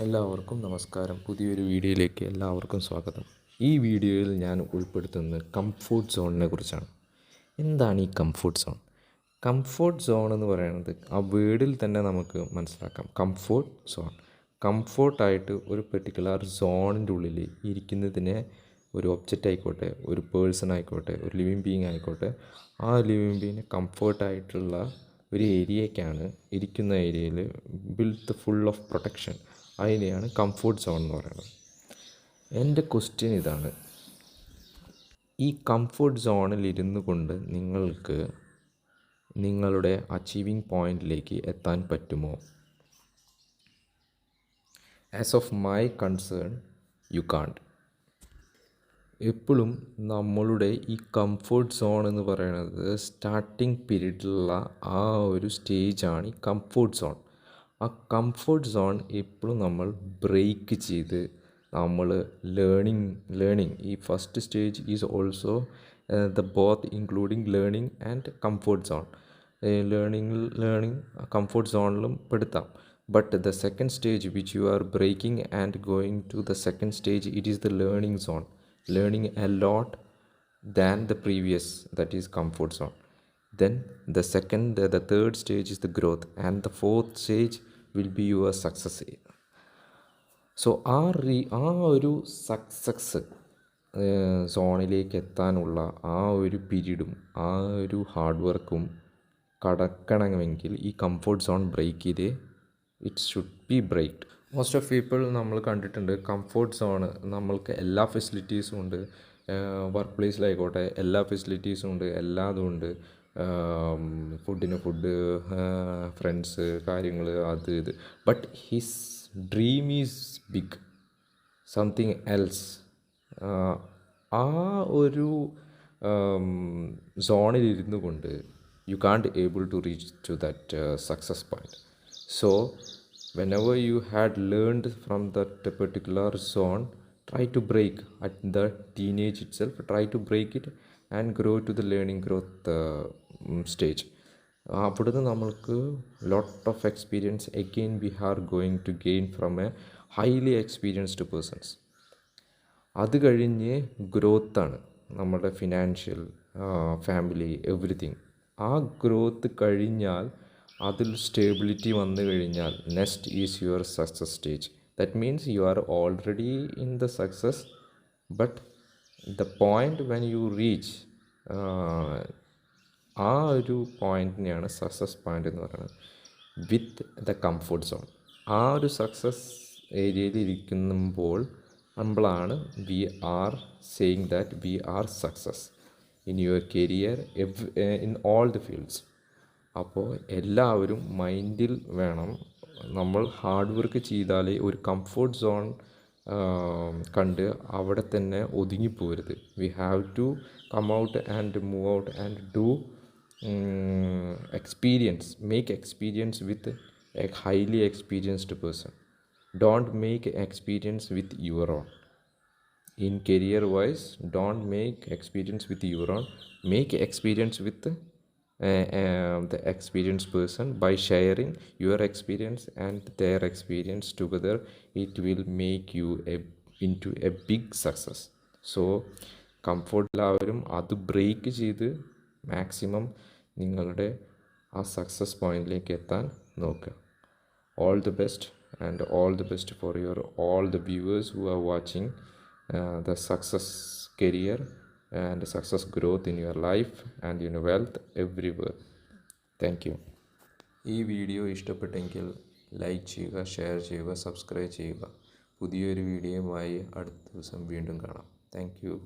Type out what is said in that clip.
എല്ലാവർക്കും നമസ്കാരം. പുതിയൊരു വീഡിയോയിലേക്ക് എല്ലാവർക്കും സ്വാഗതം. ഈ വീഡിയോയിൽ ഞാൻ ഉൾപ്പെടുത്തുന്നത് കംഫോർട്ട് സോണിനെ കുറിച്ചാണ്. എന്താണ് ഈ കംഫോർട്ട് സോൺ? കംഫോർട്ട് സോൺ എന്ന് പറയുന്നത് ആ വേർഡിൽ തന്നെ നമുക്ക് മനസ്സിലാക്കാം. കംഫോർട്ട് സോൺ, കംഫോർട്ടായിട്ട് ഒരു പെർട്ടിക്കുലർ സോണിൻ്റെ ഉള്ളിൽ ഇരിക്കുന്നതിനെ ഒരു ഒബ്ജക്റ്റ് ആയിക്കോട്ടെ, ഒരു പേഴ്സൺ ആയിക്കോട്ടെ, ഒരു ലിവിങ് ബീയിങ് ആയിക്കോട്ടെ, ആ ലിവിങ് ബീയിങ് കംഫോർട്ടായിട്ടുള്ള ഒരു ഏരിയയ്ക്കാണ്, ഇരിക്കുന്ന ഏരിയയിൽ ബിൽറ്റ് ഫുൾ ഓഫ് പ്രൊട്ടക്ഷൻ, അതിനെയാണ് കംഫോർട്ട് സോൺ എന്ന് പറയുന്നത്. എൻ്റെ ക്വസ്റ്റ്യൻ ഇതാണ്: ഈ കംഫോർട്ട് സോണിൽ ഇരുന്നു കൊണ്ട് നിങ്ങൾക്ക് നിങ്ങളുടെ അച്ചീവിങ് പോയിൻറ്റിലേക്ക് എത്താൻ പറ്റുമോ? As of my concern, U കാണ്ട്. എപ്പോഴും നമ്മളുടെ ഈ കംഫോർട്ട് സോൺ എന്ന് പറയുന്നത് സ്റ്റാർട്ടിങ് പീരീഡിലുള്ള ആ ഒരു സ്റ്റേജാണ് ഈ കംഫോർട്ട് സോൺ. ആ കംഫോർട്ട് സോൺ എപ്പോഴും നമ്മൾ ബ്രേക്ക് ചെയ്ത് നമ്മൾ ലേണിംഗ് ഈ first stage is also the both including learning and comfort zone. Learning comfort സോണിലും പെടുത്താം. But the second stage which you are breaking and going to the second stage, it is the learning zone. Learning a lot than the previous, that is comfort zone. Then the third stage is the growth, and the fourth stage will be your success. So ആ ഒരു success സോണിലേക്ക് എത്താനുള്ള ആ ഒരു പീരീഡും ആ ഒരു hard വർക്കും കടക്കണമെങ്കിൽ ഈ കംഫോർട്ട് സോൺ ബ്രേക്ക് ചെയ്ത് it should be breaked. Most of people നമ്മൾ കണ്ടിട്ടുണ്ട്, കംഫോർട്ട് സോണ് നമ്മൾക്ക് എല്ലാ ഫെസിലിറ്റീസും ഉണ്ട്, വർക്ക് പ്ലേസിലായിക്കോട്ടെ എല്ലാ ഫെസിലിറ്റീസും ഉണ്ട്, എല്ലാതും ഉണ്ട്. ഫുഡിന് ഫുഡ്, ഫ്രണ്ട്സ്, കാര്യങ്ങൾ, അത് ഇത്. But his dream is big, something else. ആ ഒരു സോണിൽ ഇരുന്നു കൊണ്ട് you can't able to reach to that success point. So whenever you had learned from that particular zone, try to break at the teenage itself, try to break it and grow to the learning growth stage. അവിടുന്ന് നമ്മൾക്ക് lot of experience again we are going to gain from a highly experienced persons. അത് കഴിഞ്ഞ് ഗ്രോത്താണ് നമ്മുടെ financial, family, everything. ആ growth കഴിഞ്ഞാൽ, അതിൽ stability വന്നു കഴിഞ്ഞാൽ, next is your success stage. That means you are already in the success, but the point when you reach, ആ ഒരു പോയിൻറ്റിനെയാണ് സക്സസ് പോയിൻ്റ് എന്ന് പറയുന്നത്, വിത്ത് ദ കംഫോർട്ട് സോൺ. ആ ഒരു സക്സസ് ഏരിയയിൽ ഇരിക്കുമ്പോൾ നമ്മളാണ് we are saying that we are success in your career, in all the fields. അപ്പോൾ എല്ലാവരും മൈൻഡിൽ വേണം, നമ്മൾ ഹാർഡ് വർക്ക് ചെയ്താലേ, ഒരു കംഫോർട്ട് സോൺ കണ്ട് അവിടെ തന്നെ ഒതുങ്ങിപ്പോരുത്. We have to come out and move out and do experience, make experience with a highly experienced person. Don't make experience with your own. In career wise, don't make experience with your own, make experience with the experienced person. By sharing your experience and their experience together, it will make you into a big success. So comfort എല്ലാവരും അത് break ചെയ്ത് maximum നിങ്ങളുടെ ആ success പോയിന്റിലേക്ക് എത്താൻ നോക്കുക. All the best, and all the best for all the viewers who are watching the success career and success growth in your life and in wealth everywhere. Thank you. ഈ video ഇഷ്ടപ്പെട്ടെങ്കിൽ like ചെയ്യുക, share ചെയ്യുക, subscribe ചെയ്യുക. പുതിയൊരു വീഡിയോയുമായി അടുത്ത ദിവസം വീണ്ടും കാണാം. Thank you.